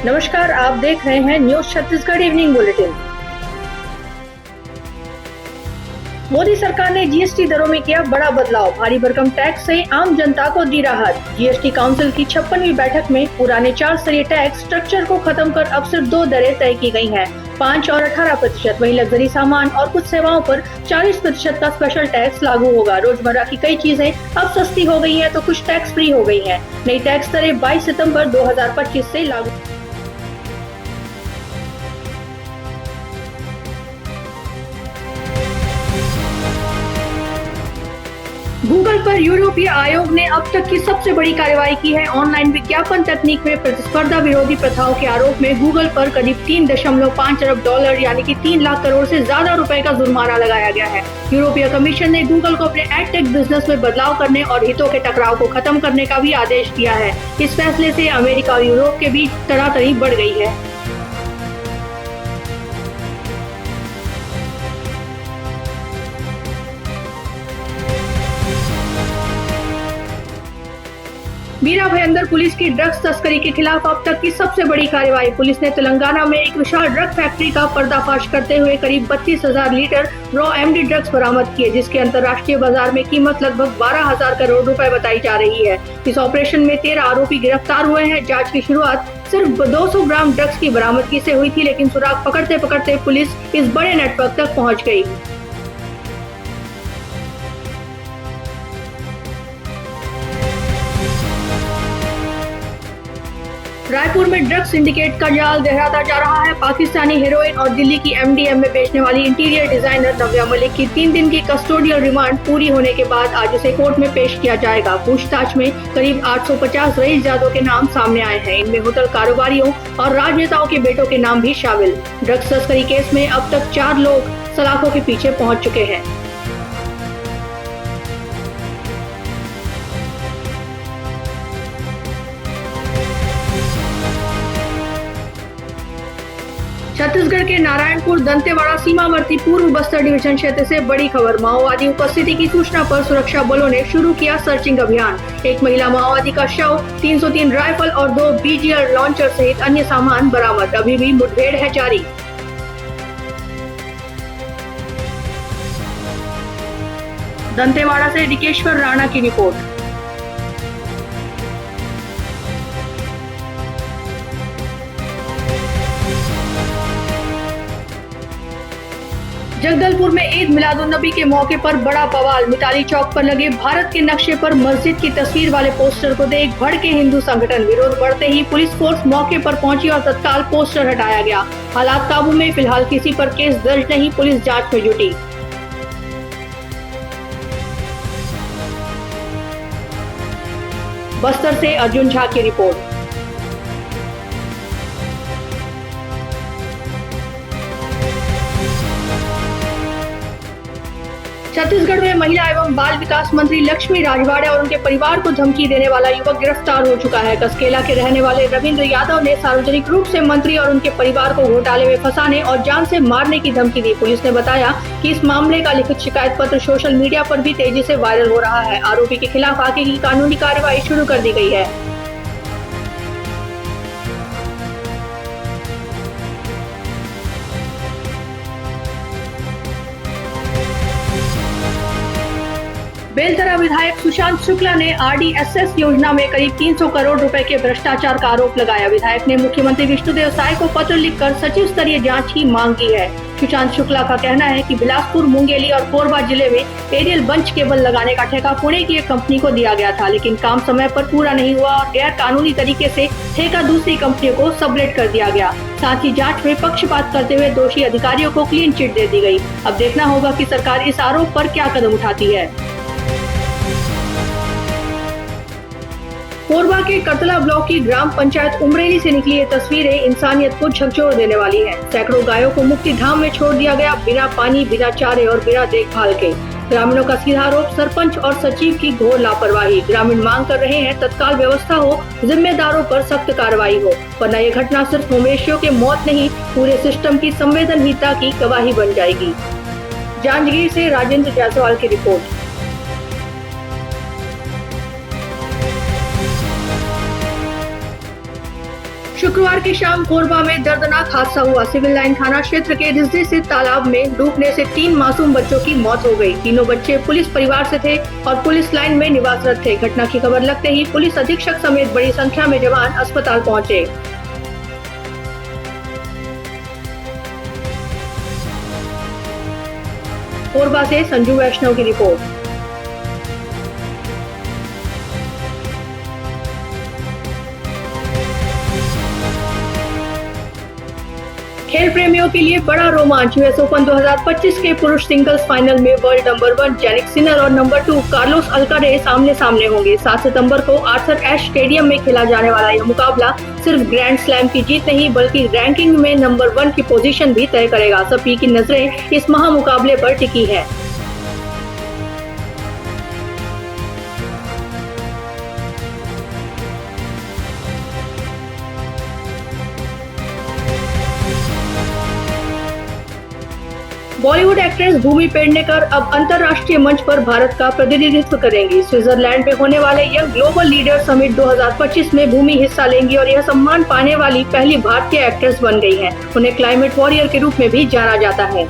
नमस्कार, आप देख रहे हैं news Chhattisgarh evening bulletin. Modi सरकार ने जीएसटी दरों में किया बड़ा बदलाव, भारी भरकम टैक्स से आम जनता को दी राहत। जीएसटी काउंसिल की 56वीं बैठक में पुराने 4 स्तरीय टैक्स स्ट्रक्चर को खत्म कर अब सिर्फ 2 दरें तय की गई हैं, 5 और 18%। वहीं लग्जरी सामान और कुछ सेवाओं पर 40% का स्पेशल टैक्स लागू होगा। रोजमर्रा की कई चीजें अब सस्ती हो गई हैं तो कुछ टैक्स फ्री हो गई हैं। नई टैक्स दरें 22 सितम्बर 2025 से लागू। गूगल पर यूरोपीय आयोग ने अब तक की सबसे बड़ी कार्रवाई की है। ऑनलाइन विज्ञापन तकनीक में प्रतिस्पर्धा विरोधी प्रथाओं के आरोप में गूगल पर करीब 3.5 अरब डॉलर यानी कि 3 लाख करोड़ से ज्यादा रुपए का जुर्माना लगाया गया है। यूरोपीय कमीशन ने गूगल को अपने एडटेक बिजनेस में बदलाव करने और हितों के टकराव को खत्म करने का भी आदेश दिया है। इस फैसले से अमेरिका और यूरोप के बीच तनातनी बढ़ गई है। मीरा भयंदर पुलिस की ड्रग्स तस्करी के खिलाफ अब तक की सबसे बड़ी कार्रवाई। पुलिस ने तेलंगाना में एक विशाल ड्रग फैक्ट्री का पर्दाफाश करते हुए करीब 32,000 लीटर रॉ एमडी ड्रग्स बरामद किए, जिसकी अंतर्राष्ट्रीय बाजार में कीमत लगभग 12,000 करोड़ रुपए बताई जा रही है। इस ऑपरेशन में 13 आरोपी गिरफ्तार हुए हैं। जांच की शुरुआत सिर्फ 200 ग्राम ड्रग्स की बरामदगी से हुई थी, लेकिन सुराग पकड़ते पकड़ते पुलिस इस बड़े नेटवर्क तक पहुँच गयी। रायपुर में ड्रग्स सिंडिकेट का जाल गहराता जा रहा है। पाकिस्तानी हेरोइन और दिल्ली की एमडीएम में बेचने वाली इंटीरियर डिजाइनर नव्या मलिक की 3 दिन की कस्टोडियल रिमांड पूरी होने के बाद आज उसे कोर्ट में पेश किया जाएगा। पूछताछ में करीब 850 रईसजादों के नाम सामने आए हैं। इनमें होटल कारोबारियों और राजनेताओं के बेटों के नाम भी शामिल। ड्रग्स तस्करी केस में अब तक 4 लोग सलाखों के पीछे पहुंच चुके हैं। छत्तीसगढ़ के नारायणपुर दंतेवाड़ा सीमावर्ती पूर्व बस्तर डिवीजन क्षेत्र से बड़ी खबर। माओवादी उपस्थिति की सूचना पर सुरक्षा बलों ने शुरू किया सर्चिंग अभियान। एक महिला माओवादी का शव, 303 राइफल और 2 बीजीआर लॉन्चर सहित अन्य सामान बरामद। अभी भी मुठभेड़ है जारी। दंतेवाड़ा से रिकेश्वर राणा की रिपोर्ट। जगदलपुर में ईद मिलादुन्नबी के मौके पर बड़ा बवाल। मिताली चौक पर लगे भारत के नक्शे पर मस्जिद की तस्वीर वाले पोस्टर को देख भड़के हिंदू संगठन। विरोध बढ़ते ही पुलिस फोर्स मौके पर पहुंची और तत्काल पोस्टर हटाया गया। हालात काबू में, फिलहाल किसी पर केस दर्ज नहीं, पुलिस जांच में जुटी। बस्तर से अर्जुन झा की रिपोर्ट। छत्तीसगढ़ में महिला एवं बाल विकास मंत्री लक्ष्मी राजवाड़े और उनके परिवार को धमकी देने वाला युवक गिरफ्तार हो चुका है। कसकेला के रहने वाले रविंद्र यादव ने सार्वजनिक रूप से मंत्री और उनके परिवार को घोटाले में फंसाने और जान से मारने की धमकी दी। पुलिस ने बताया कि इस मामले का लिखित शिकायत पत्र सोशल मीडिया पर भी तेजी से वायरल हो रहा है। आरोपी के खिलाफ आगे की कानूनी कार्रवाई शुरू कर दी गई है। बेलतरा विधायक सुशांत शुक्ला ने आरडीएसएस योजना में करीब 300 करोड़ रुपए के भ्रष्टाचार का आरोप लगाया। विधायक ने मुख्यमंत्री विष्णुदेव साय को पत्र लिखकर सचिव स्तरीय जांच की मांग की है। सुशांत शुक्ला का कहना है कि बिलासपुर, मुंगेली और कोरबा जिले में एरियल बंच केबल लगाने का ठेका पुणे की एक कंपनी को दिया गया था, लेकिन काम समय पर पूरा नहीं हुआ और गैर कानूनी तरीके से ठेका दूसरी कंपनियों को सबलेट कर दिया गया। साथ ही जांच में पक्षपात करते हुए दोषी अधिकारियों को क्लीन चिट दे दी गई। अब देखना होगा कि सरकार इस आरोप पर क्या कदम उठाती है। कोरबा के कतला ब्लॉक की ग्राम पंचायत उमरेली से निकली ये तस्वीरें इंसानियत को झकझोर देने वाली हैं। सैकड़ों गायों को मुक्ति धाम में छोड़ दिया गया, बिना पानी, बिना चारे और बिना देखभाल के। ग्रामीणों का सीधा आरोप सरपंच और सचिव की घोर लापरवाही। ग्रामीण मांग कर रहे हैं तत्काल व्यवस्था हो, जिम्मेदारों पर सख्त कार्रवाई हो, वरना ये घटना सिर्फ मवेशियों के मौत नहीं, पूरे सिस्टम की संवेदनहीनता की गवाही बन जाएगी। जांजगीर से राजेंद्र जायसवाल की रिपोर्ट। शुक्रवार की शाम कोरबा में दर्दनाक हादसा हुआ। सिविल लाइन थाना क्षेत्र के रिजदी स्थित तालाब में डूबने से 3 मासूम बच्चों की मौत हो गई। तीनों बच्चे पुलिस परिवार से थे और पुलिस लाइन में निवासरत थे। घटना की खबर लगते ही पुलिस अधीक्षक समेत बड़ी संख्या में जवान अस्पताल पहुंचे। कोरबा से संजू वैष्णव की रिपोर्ट। खेल प्रेमियों के लिए बड़ा रोमांच। यूएस ओपन 2025 के पुरुष सिंगल्स फाइनल में वर्ल्ड नंबर 1 जैनिक सिनर और नंबर 2 कार्लोस अल्कारेज आमने सामने होंगे। 7 सितंबर को आर्थर एश स्टेडियम में खेला जाने वाला यह मुकाबला सिर्फ ग्रैंड स्लैम की जीत नहीं बल्कि रैंकिंग में नंबर 1 की पोजीशन भी तय करेगा। सभी की नजरें इस महामुकाबले पर टिकी है। बॉलीवुड एक्ट्रेस भूमि पेडनेकर अब अंतर्राष्ट्रीय मंच पर भारत का प्रतिनिधित्व करेंगी। स्विट्जरलैंड में होने वाले यंग ग्लोबल लीडर समिट 2025 में भूमि हिस्सा लेंगी और यह सम्मान पाने वाली पहली भारतीय एक्ट्रेस बन गई हैं। उन्हें क्लाइमेट वॉरियर के रूप में भी जाना जाता है।